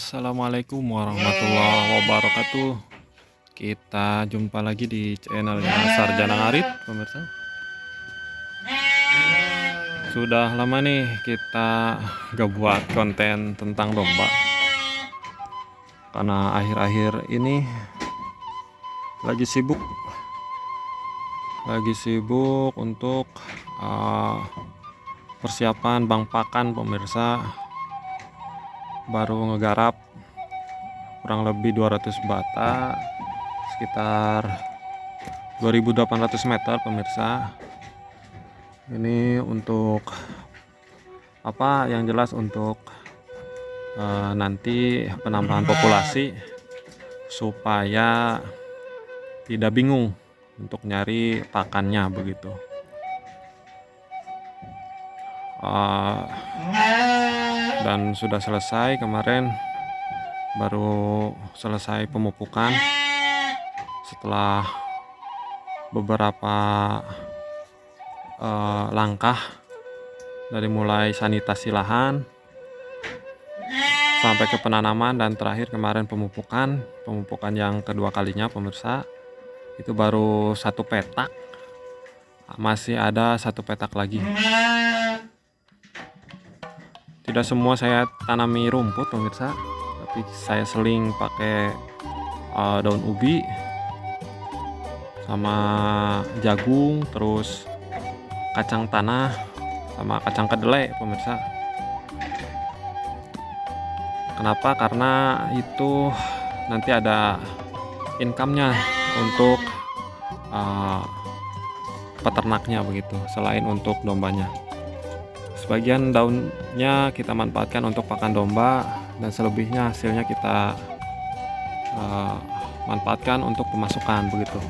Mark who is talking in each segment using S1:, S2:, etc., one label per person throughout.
S1: Assalamualaikum warahmatullahi wabarakatuh. Kita jumpa lagi di channelnya Sarjana Ngarit, pemirsa. Sudah lama nih kita gak buat konten tentang domba, karena akhir-akhir ini lagi sibuk untuk persiapan Bang Pakan, pemirsa. Baru ngegarap kurang lebih 200 bata, sekitar 2800 meter, pemirsa. Ini untuk apa, yang jelas untuk nanti penambahan populasi supaya tidak bingung untuk nyari pakannya begitu. Dan sudah selesai kemarin, baru selesai pemupukan setelah beberapa langkah, dari mulai sanitasi lahan sampai ke penanaman, dan terakhir kemarin pemupukan yang kedua kalinya, pemirsa. Itu baru satu petak, masih ada satu petak lagi. Tidak semua saya tanami rumput, pemirsa, tapi saya seling pakai daun ubi sama jagung, terus kacang tanah sama kacang kedelai, pemirsa. Kenapa? Karena itu nanti ada income-nya untuk peternaknya begitu, selain untuk dombanya. Sebagian daunnya kita manfaatkan untuk pakan domba, dan selebihnya hasilnya kita manfaatkan untuk pemasukan begitu.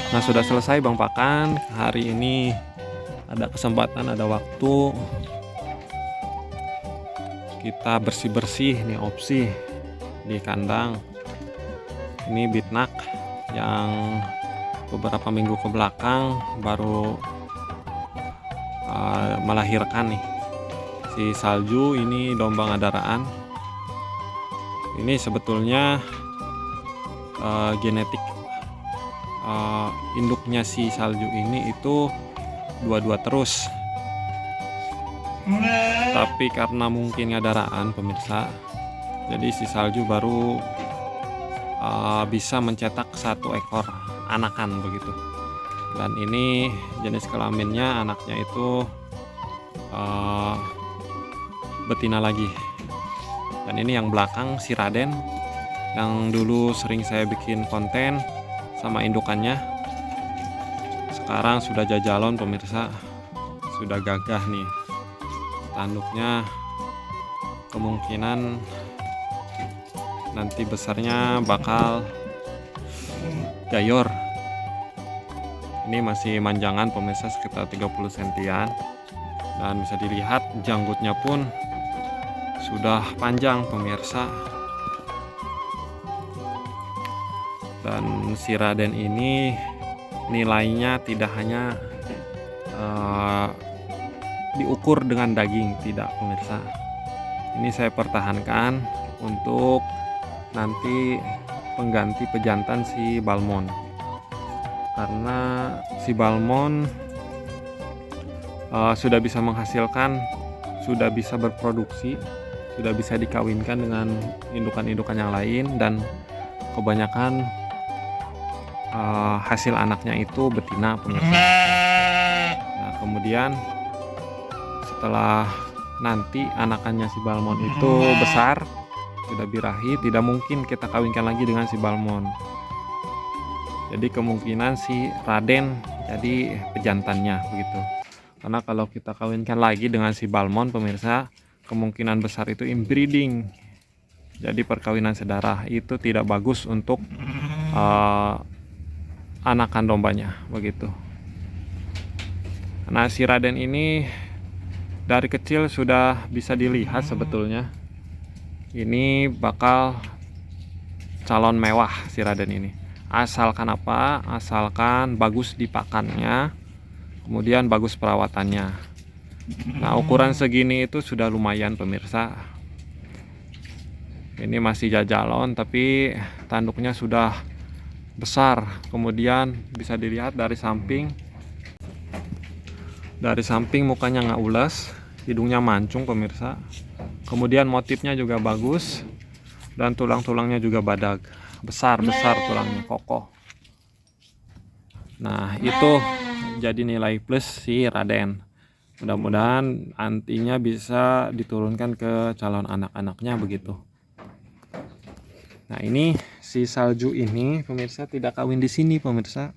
S1: Nah, sudah selesai Bang Pakan. Hari ini ada kesempatan, ada waktu, kita bersih-bersih nih opsi di kandang. Ini bitnak yang beberapa minggu ke belakang baru melahirkan nih si salju. Ini domba ngadaraan. Ini sebetulnya genetik induknya si salju ini itu dua-dua terus, tapi karena mungkin ngadaraan, pemirsa, jadi si salju baru bisa mencetak satu ekor anakan begitu. Dan ini jenis kelaminnya, anaknya itu betina lagi. Dan ini yang belakang si Raden, yang dulu sering saya bikin konten sama indukannya. Sekarang sudah jajalon, pemirsa, sudah gagah nih. Tanduknya kemungkinan nanti besarnya bakal gayor. Ini masih manjangan, pemirsa, sekitar 30 sentian, dan bisa dilihat janggutnya pun sudah panjang, pemirsa. Dan si Raden ini nilainya tidak hanya diukur dengan daging, tidak, pemirsa. Ini saya pertahankan untuk nanti pengganti pejantan si Balmon, karena si Balmon sudah bisa menghasilkan, sudah bisa berproduksi, sudah bisa dikawinkan dengan indukan-indukan yang lain, dan kebanyakan hasil anaknya itu betina, pemirsa. Nah, kemudian setelah nanti anakannya si Balmon itu besar, sudah birahi, tidak mungkin kita kawinkan lagi dengan si Balmon. Jadi kemungkinan si Raden jadi pejantannya begitu. Karena kalau kita kawinkan lagi dengan si Balmon, pemirsa, kemungkinan besar itu inbreeding. Jadi perkawinan sedarah itu tidak bagus untuk anakan dombanya begitu. Nah, si Raden ini dari kecil sudah bisa dilihat sebetulnya. Ini bakal calon mewah si Raden ini. Asalkan apa? Asalkan bagus di pakannya, kemudian bagus perawatannya. Nah, ukuran segini itu sudah lumayan pemirsa. Ini masih jajalon tapi tanduknya sudah besar. Kemudian bisa dilihat dari samping. Dari samping mukanya nggak ulas, hidungnya mancung pemirsa. Kemudian motifnya juga bagus dan tulang-tulangnya juga badag. Besar-besar tulangnya, kokoh. Nah, itu jadi nilai plus si Raden. Mudah-mudahan nantinya bisa diturunkan ke calon anak-anaknya begitu. Nah, ini si salju ini pemirsa tidak kawin di sini pemirsa.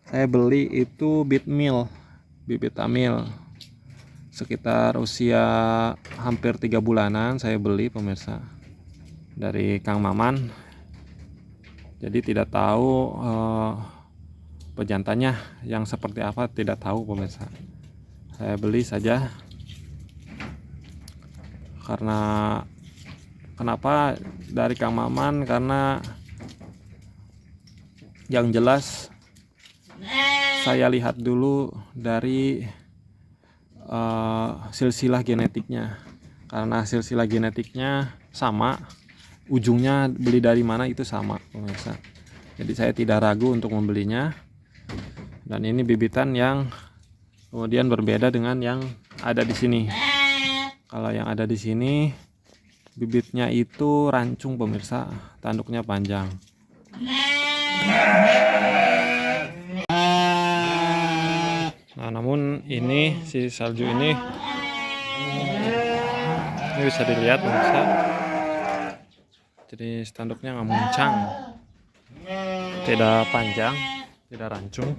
S1: Saya beli itu bibit tamil. Sekitar usia hampir 3 bulanan saya beli pemirsa dari Kang Maman. Jadi tidak tahu pejantannya yang seperti apa, tidak tahu pemirsa. Saya beli saja karena kenapa dari Kang Maman, karena yang jelas saya lihat dulu dari silsilah genetiknya. Karena silsilah genetiknya sama, ujungnya beli dari mana itu sama pemirsa. Jadi saya tidak ragu untuk membelinya. Dan ini bibitan yang kemudian berbeda dengan yang ada di sini. Kalau yang ada di sini bibitnya itu rancung pemirsa, tanduknya panjang. Nah, namun ini si salju ini bisa dilihat pemirsa. Jadi tanduknya nggak muncang, tidak panjang, tidak rancung.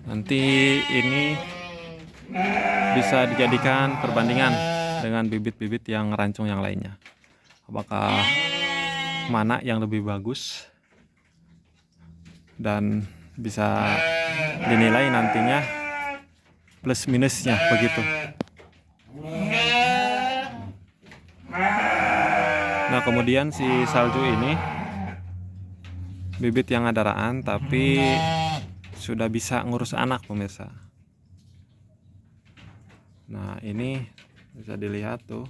S1: Nanti ini bisa dijadikan perbandingan dengan bibit-bibit yang rancung yang lainnya. Apakah mana yang lebih bagus, dan bisa dinilai nantinya plus minusnya begitu. Nah, kemudian si salju ini bibit yang adaraan tapi sudah bisa ngurus anak pemirsa. Nah, ini bisa dilihat tuh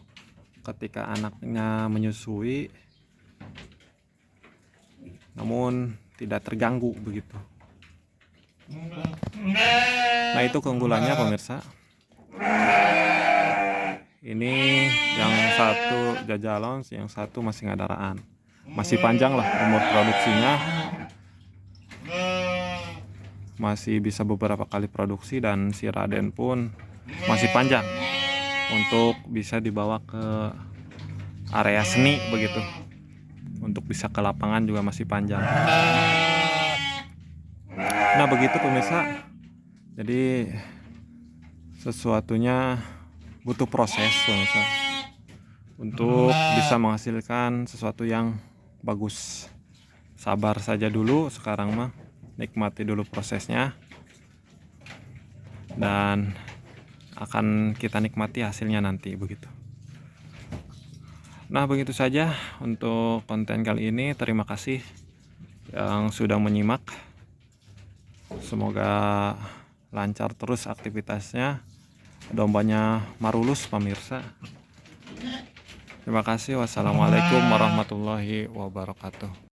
S1: ketika anaknya menyusui namun tidak terganggu begitu. Nah, itu keunggulannya pemirsa. Ini yang satu jajalon, yang satu masih ngadaraan. Masih panjang lah umur produksinya. Masih bisa beberapa kali produksi, dan si Raden pun masih panjang untuk bisa dibawa ke area seni begitu. Untuk bisa ke lapangan juga masih panjang. Nah, begitu pemirsa. Jadi sesuatunya butuh proses pemirsa untuk bisa menghasilkan sesuatu yang bagus. Sabar saja dulu sekarang mah, nikmati dulu prosesnya dan akan kita nikmati hasilnya nanti begitu. Nah, begitu saja untuk konten kali ini. Terima kasih yang sudah menyimak. Semoga lancar terus aktivitasnya. Dombanya Marulus pemirsa. Terima kasih. Wassalamualaikum warahmatullahi wabarakatuh.